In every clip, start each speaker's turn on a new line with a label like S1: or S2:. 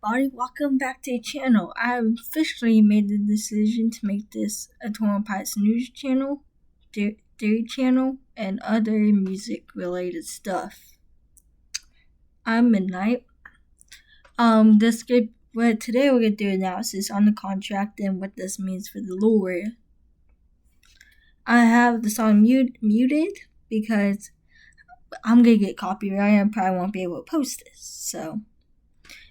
S1: everybody, welcome back to the channel. I officially made the decision to make this a Torn Pirates news channel, theory channel, and other music related stuff. I'm Midnight. Today we're gonna do analysis on the contract and what this means for the lore. I have the song muted because I'm gonna get copyright and probably won't be able to post this, so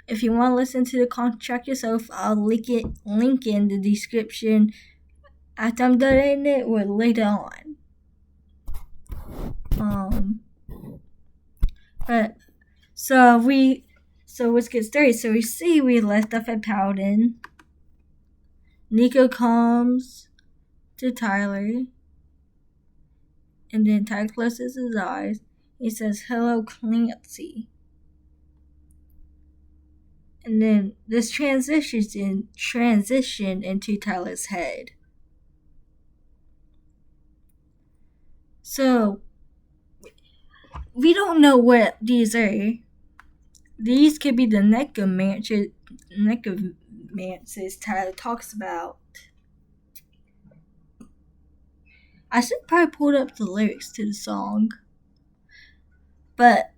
S1: if you want to listen to the contract yourself, I'll link in the description after I'm done editing it or later on. So let's get started. So we left off at Paladin. Nico comes to Tyler, and then Tyler closes his eyes. He says, "Hello, Clancy." And then this transition into Tyler's head. So we don't know what these are. These could be the necromancers Tyler talks about. I should probably pull up the lyrics to the song. But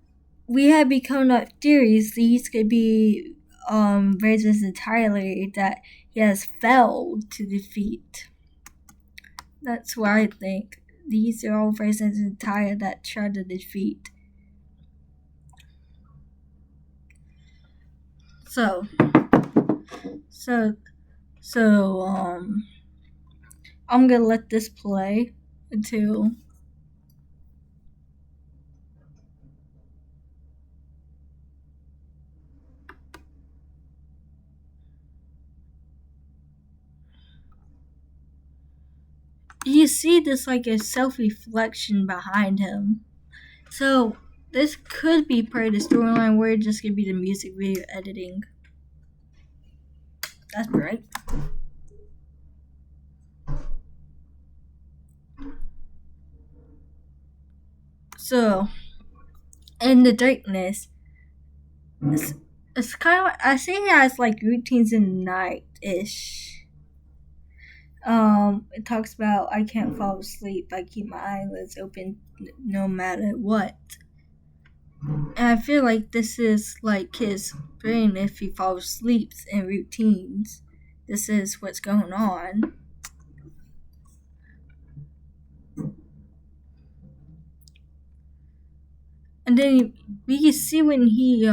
S1: we have become up theories. These could be versions entirely that he has failed to defeat. That's what I think. These are all versions entire that try to defeat. So I'm gonna let this play until you see this like a self-reflection behind him. So this could be part of the storyline where it just could be the music video editing. That's right. So in the darkness, it's kind of, I see it as like routines in the night-ish. It talks about I can't fall asleep. I keep my eyelids open no matter what. And I feel like this is like his brain if he falls asleep in routines. This is what's going on. And then we can see when he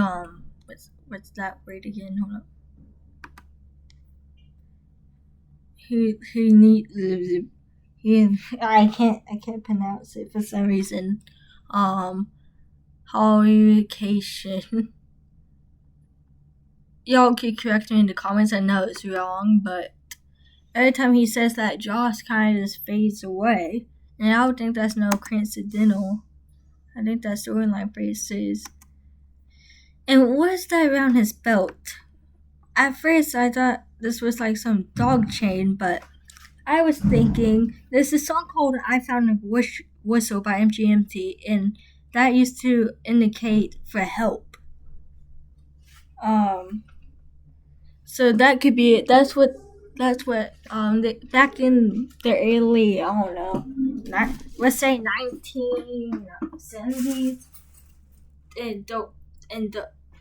S1: what's that word again? Hold up. I can't pronounce it for some reason. Holocation. Y'all can correct me in the comments. I know it's wrong, but every time he says that, Josh kind of just fades away, and I don't think that's no coincidental. I think that's storyline phrases. And what's that around his belt? At first, I thought this was like some dog chain, but I was thinking there's a song called "I Found a Whistle" by MGMT, and that used to indicate for help. So that could be it. That's what back in the early, I don't know, let's say 1970s,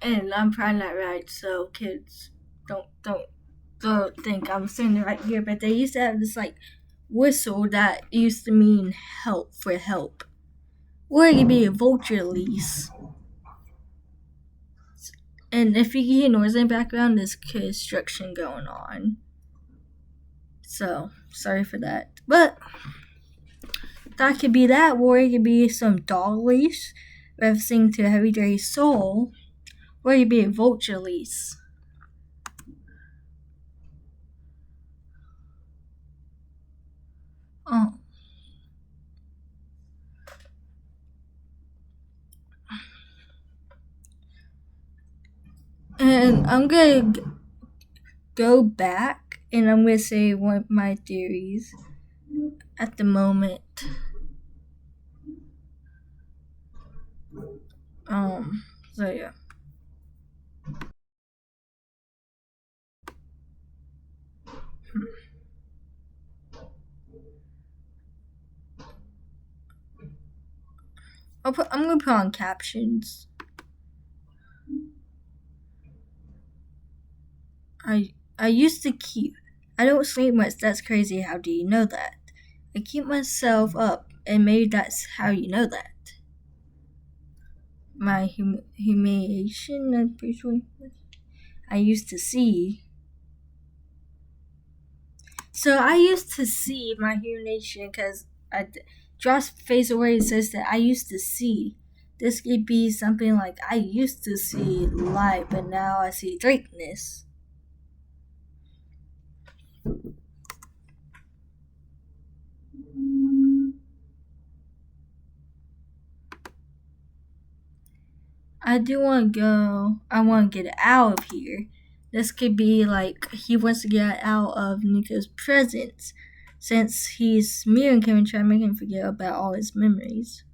S1: and I'm probably not right, so kids don't think I'm saying it right here, but they used to have this like whistle that used to mean help, or it could be a vulture lease. And if you hear noise in the background, there's construction going on. So, sorry for that. But that could be that, or it could be some dog leash referencing to Heavy Dirty Soul, or it could be a vulture lease. And I'm gonna go back and I'm gonna say one of my theories at the moment. So yeah. I'm gonna put on captions. I used to keep. I don't sleep much. That's crazy. How do you know that? I keep myself up, and maybe that's how you know that. My humiliation. I'm pretty sure. I used to see. So I used to see my humiliation because Josh face away says that I used to see. This could be something like I used to see light, but now I see darkness. I do want to go. I want to get out of here. This could be like he wants to get out of Nico's presence since he's smearing him and trying to make him forget about all his memories.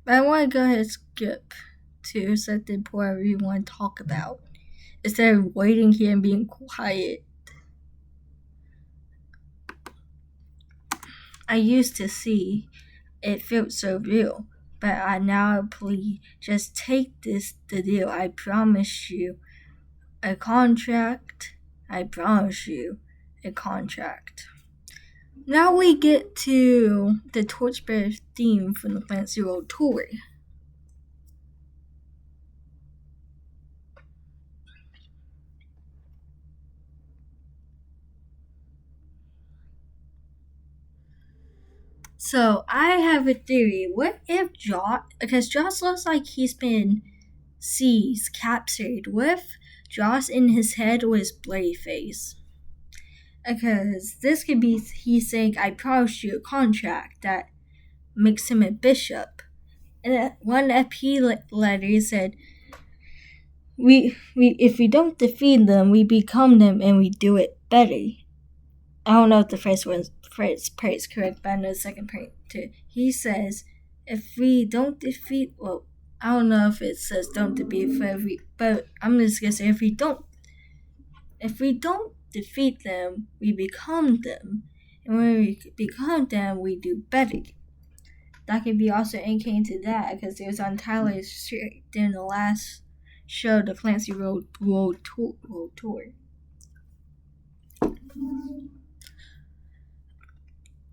S1: But I want to go ahead and skip to something poor I really want to talk about instead of waiting here and being quiet. I used to see it felt so real, but I now please just take this the deal. I promise you a contract. I promise you a contract. Now we get to the Torchbearer theme from the Clancy Road Tour. So I have a theory. What if Josh, because Josh looks like he's been seized, captured. What if Josh in his head was Bloody Face? Because this could be he saying, I promise you a contract that makes him a bishop. And one FP letter said, we if we don't defeat them, we become them and we do it better. I don't know if the first part is correct, but I know the second part too. He says, if we don't defeat, well, I don't know if it says don't defeat, but I'm just gonna say if we don't defeat them, we become them, and when we become them, we do better. That could be also indicating to that because it was on Tyler's shirt during the last show, the Clancy Road Tour.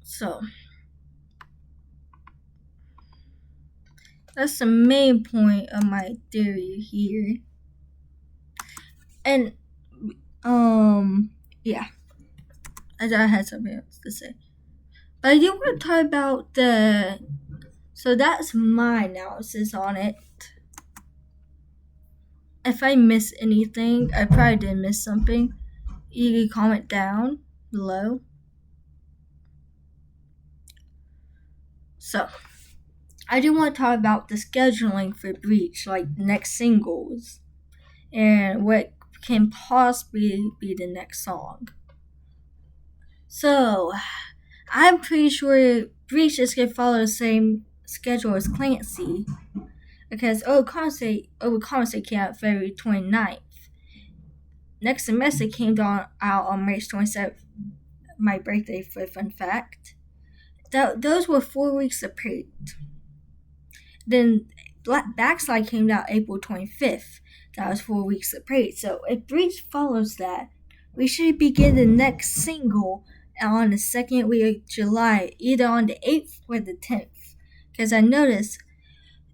S1: So that's the main point of my theory here. And yeah, I had something else to say, but I do want to talk about so that's my analysis on it. If I miss anything, I probably did miss something. You can comment down below. So I do want to talk about the scheduling for Bleach, like next singles, and what can possibly be the next song. So I'm pretty sure Bleach is going to follow the same schedule as Clancy, because Owakonse came out February 29th. Next Semester came out on March 27th, my birthday, for a fun fact. Those were 4 weeks apart. Then Backslide came out April 25th. That was 4 weeks apart. So if Bleach follows that, we should begin the next single on the second week of July, either on the 8th or the 10th. Because I noticed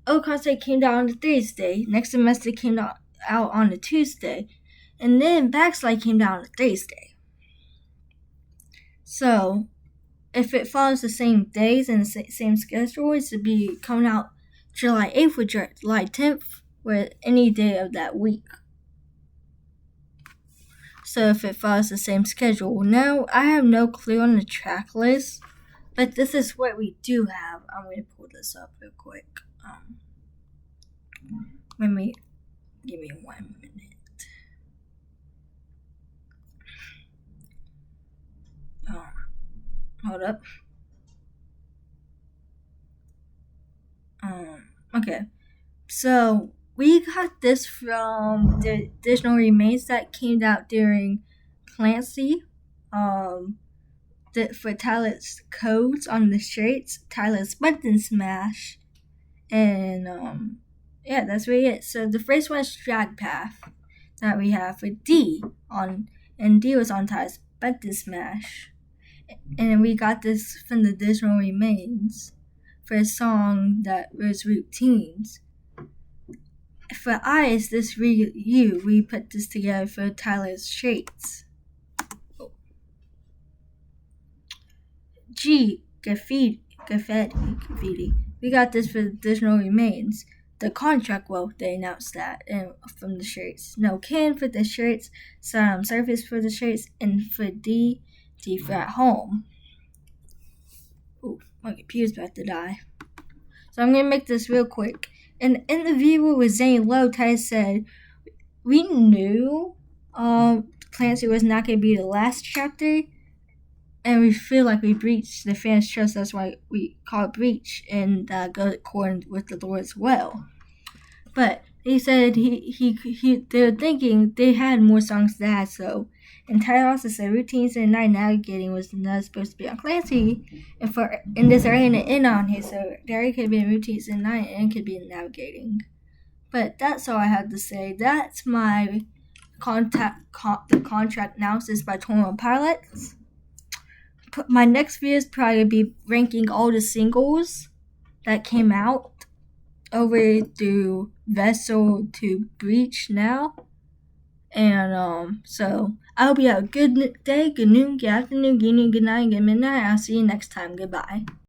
S1: Owakonse came out on the Thursday, Next Semester came out on the Tuesday, and then Backslide came out on the Thursday. So if it follows the same days and the same schedule, it should be coming out July 8th or July 10th, or any day of that week. So if it follows the same schedule. Now, I have no clue on the track list, but this is what we do have. I'm going to pull this up real quick. Give me 1 minute. Hold up. Okay. So we got this from the Additional Remains that came out during Clancy for Tyler's codes on the shirts, Tyler's button smash, and yeah, that's really it. So the first one is Drag Path that we have for D on, and D was on Tyler's button smash, and we got this from the Digital Remains for a song that was Routines. For I is this you, we put this together for Tyler's shirts. G, graffiti. We got this for the Digital Remains. The contract, well, they announced that from the shirts. No can for the shirts, Surface for the shirts, and for D for at home. Ooh, my computer's about to die. So I'm going to make this real quick. In the interview with Zane Lowe, Ty said, we knew Clancy was not going to be the last chapter, and we feel like we breached the fans' trust. That's why we call it breach, and go according with the Lord as well. But he said they were thinking they had more songs to add, so. And Tyler also said Routines and Night Navigating was not supposed to be on Clancy, and there's already an N on here, so there could be Routines and Night, and it could be Navigating. But that's all I have to say. That's my the contract analysis by 21 Pilots. My next video is probably going to be ranking all the singles that came out over through Vessel to Breach now. And so I hope you have a good day, good noon, good afternoon, good evening, good night, good midnight. I'll see you next time. Goodbye.